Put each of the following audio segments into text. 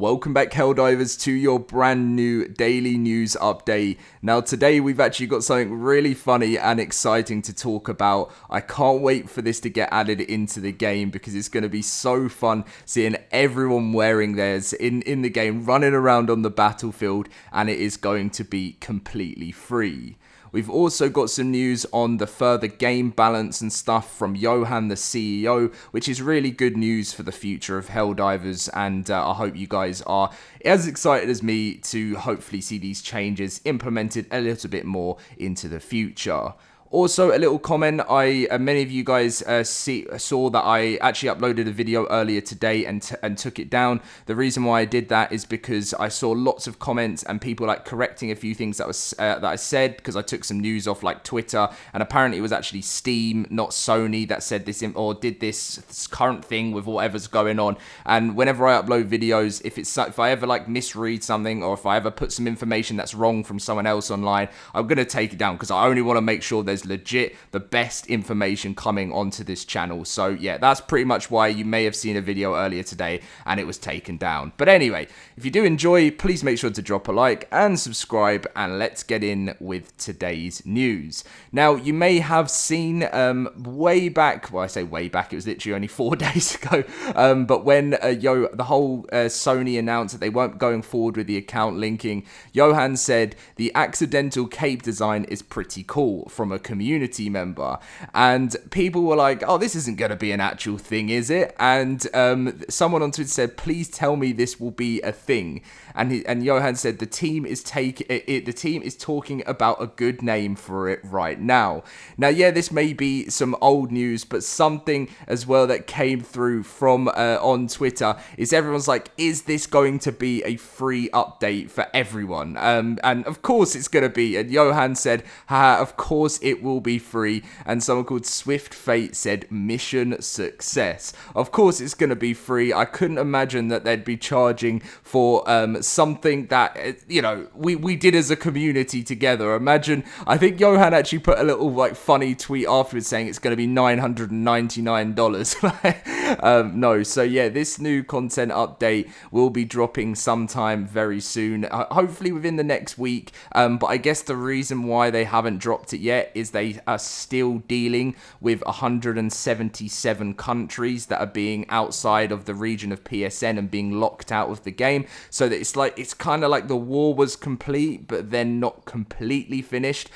Welcome back, Helldivers, to your brand new daily news update. Now today we've actually got something really funny and exciting to talk about. I can't wait for this to get added into the game because it's going to be so fun seeing everyone wearing theirs in the game, running around on the battlefield, and it is going to be completely free. We've also got some news on the further game balance and stuff from Johan, the CEO, which is really good news for the future of Helldivers, and I hope you guys are as excited as me to hopefully see these changes implemented a little bit more into the future. Also, a little comment, many of you guys saw that I actually uploaded a video earlier today and took it down. The reason why I did that is because I saw lots of comments and people like correcting a few things that I said, because I took some news off like Twitter, and apparently it was actually Steam, not Sony, that said this or did this current thing with whatever's going on. And whenever I upload videos, if I ever like misread something, or if I ever put some information that's wrong from someone else online, I'm gonna take it down because I only want to make sure there's legit the best information coming onto this channel. So yeah, that's pretty much why you may have seen a video earlier today and it was taken down. But anyway, if you do enjoy, please make sure to drop a like and subscribe, and let's get in with today's news. Now, you may have seen way back, well, I say way back, it was literally only 4 days ago, but when the whole Sony announced that they weren't going forward with the account linking, Johan said the accidental cape design is pretty cool from a community member, and people were like, oh, this isn't going to be an actual thing, is it? And someone on Twitter said, please tell me this will be a thing. And Johan said the team is talking about a good name for it right now. Now, yeah, this may be some old news, but something as well that came through from on Twitter is everyone's like, is this going to be a free update for everyone? And of course it's going to be. And Johan said, of course it will be free. And someone called Swift Fate said, mission success. Of course it's going to be free. I couldn't imagine that they'd be charging for something that, you know, we did as a community together. Imagine, I think Johan actually put a little like funny tweet afterwards saying it's going to be $999. No, so yeah, this new content update will be dropping sometime very soon, hopefully within the next week, but I guess the reason why they haven't dropped it yet is they are still dealing with 177 countries that are being outside of the region of PSN and being locked out of the game, so that it's kind of like the war was complete but then not completely finished.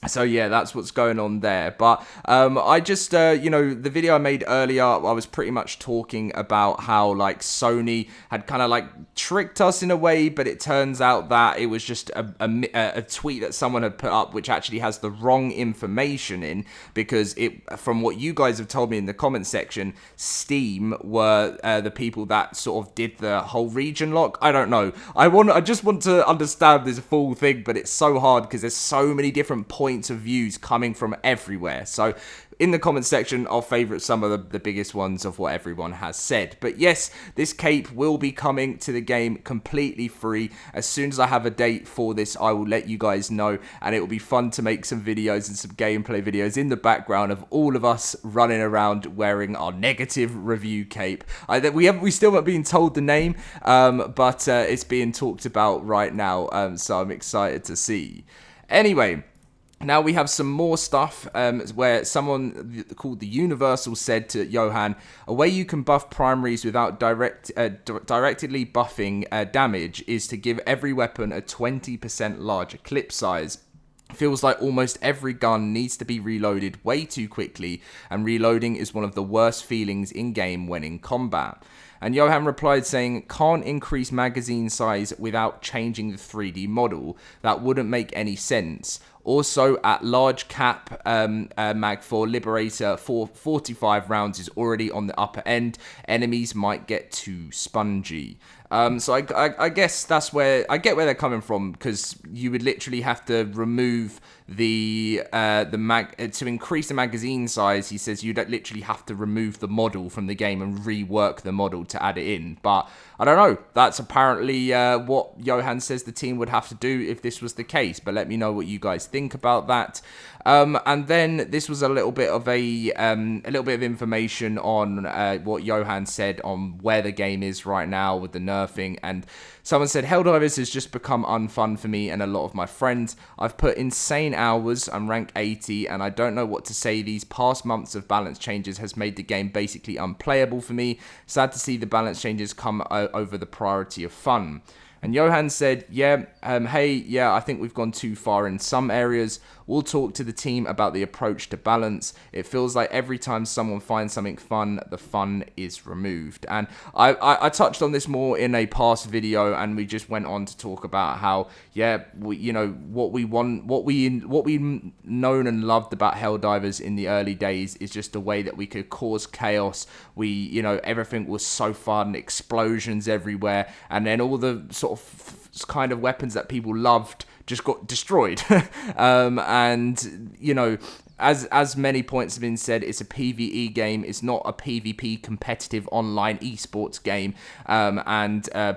So yeah, that's what's going on there. But I just, you know, the video I made earlier, I was pretty much talking about how like Sony had kind of like tricked us in a way, but it turns out that it was just a tweet that someone had put up which actually has the wrong information in, because from what you guys have told me in the comment section, Steam were the people that sort of did the whole region lock. I don't know. I just want to understand this full thing, but it's so hard because there's so many different points of views coming from everywhere. So in the comment section, I'll favourite some of the biggest ones of what everyone has said. But yes, this cape will be coming to the game completely free. As soon as I have a date for this, I will let you guys know, and it will be fun to make some videos and some gameplay videos in the background of all of us running around wearing our negative review cape. We still haven't been told the name, but it's being talked about right now, so I'm excited to see. Anyway, now we have some more stuff where someone called the Universal said to Johan, a way you can buff primaries without directly buffing damage is to give every weapon a 20% larger clip size. Feels like almost every gun needs to be reloaded way too quickly, and reloading is one of the worst feelings in game when in combat. And Johan replied saying, can't increase magazine size without changing the 3D model. That wouldn't make any sense. Also, at large cap mag for Liberator, 45 rounds is already on the upper end. Enemies might get too spongy. So I guess that's where I get where they're coming from, because you would literally have to remove the to increase the magazine size. He says you'd literally have to remove the model from the game and rework the model to add it in. But I don't know. That's apparently what Johan says the team would have to do if this was the case. But let me know what you guys think about that. And then this was a little bit of information on what Johan said on where the game is right now with the nerfing. And someone said, Helldivers has just become unfun for me and a lot of my friends. I've put insane hours. I'm rank 80 and I don't know what to say. These past months of balance changes has made the game basically unplayable for me. Sad to see the balance changes come over the priority of fun. And Johan said, I think we've gone too far in some areas. We'll talk to the team about the approach to balance. It feels like every time someone finds something fun, the fun is removed. And I touched on this more in a past video, and we just went on to talk about how, what we known and loved about Helldivers in the early days is just the way that we could cause chaos. Everything was so fun, explosions everywhere, and then all the sort of kind of weapons that people loved just got destroyed. As many points have been said, it's a PvE game. It's not a PvP competitive online esports game.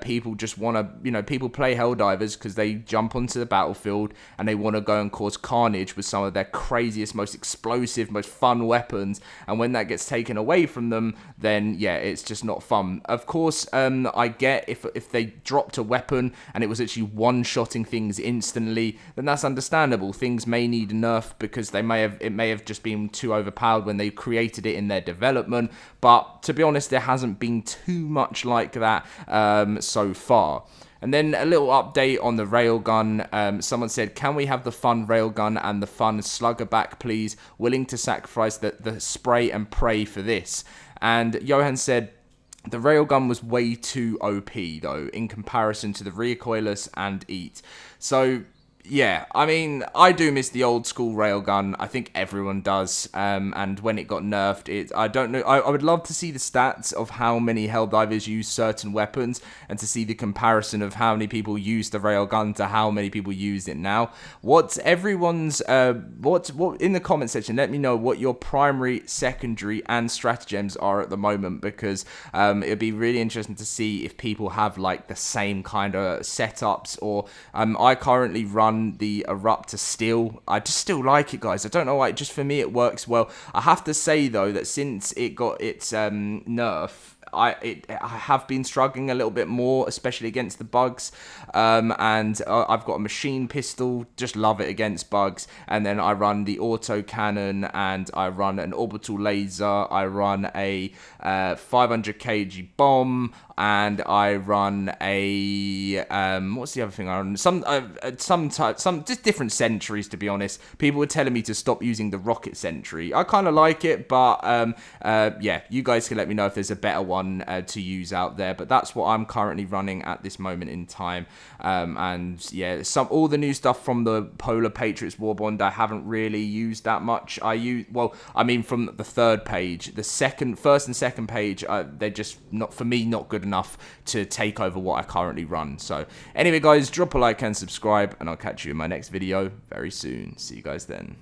People just want to, people play Helldivers because they jump onto the battlefield and they want to go and cause carnage with some of their craziest, most explosive, most fun weapons. And when that gets taken away from them, then yeah, it's just not fun. Of course, I get if they dropped a weapon and it was actually one-shotting things instantly, then that's understandable. Things may need a nerf because it may have just been too overpowered when they created it in their development, but to be honest, there hasn't been too much like that so far. And then a little update on the railgun. Someone said, can we have the fun railgun and the fun slugger back, please? Willing to sacrifice the spray and pray for this. And Johan said, the railgun was way too OP, though, in comparison to the recoilless and EAT. So yeah, I mean, I do miss the old school railgun. I think everyone does. And when it got nerfed, I don't know. I would love to see the stats of how many Helldivers use certain weapons and to see the comparison of how many people use the railgun to how many people use it now. What's everyone's, what in the comment section, let me know what your primary, secondary, and stratagems are at the moment, because it'd be really interesting to see if people have like the same kind of setups, or I currently run the Eruptor Steel. I just still like it, guys. I don't know why. Just for me, it works well. I have to say though that since it got its nerf, I have been struggling a little bit more, especially against the bugs. And I've got a machine pistol, just love it against bugs. And then I run the auto cannon, and I run an orbital laser. I run a 500 kg bomb, and I run a what's the other thing I run? Some just different sentries, to be honest. People were telling me to stop using the rocket sentry. I kind of like it, but yeah, you guys can let me know if there's a better one to use out there. But that's what I'm currently running at this moment in time. And yeah, all the new stuff from the Polar Patriots Warbond I haven't really used that much. From the third page, the first and second page, they're just not, for me, not good enough to take over what I currently run. So anyway, guys, drop a like and subscribe, and I'll catch you in my next video very soon. See you guys then.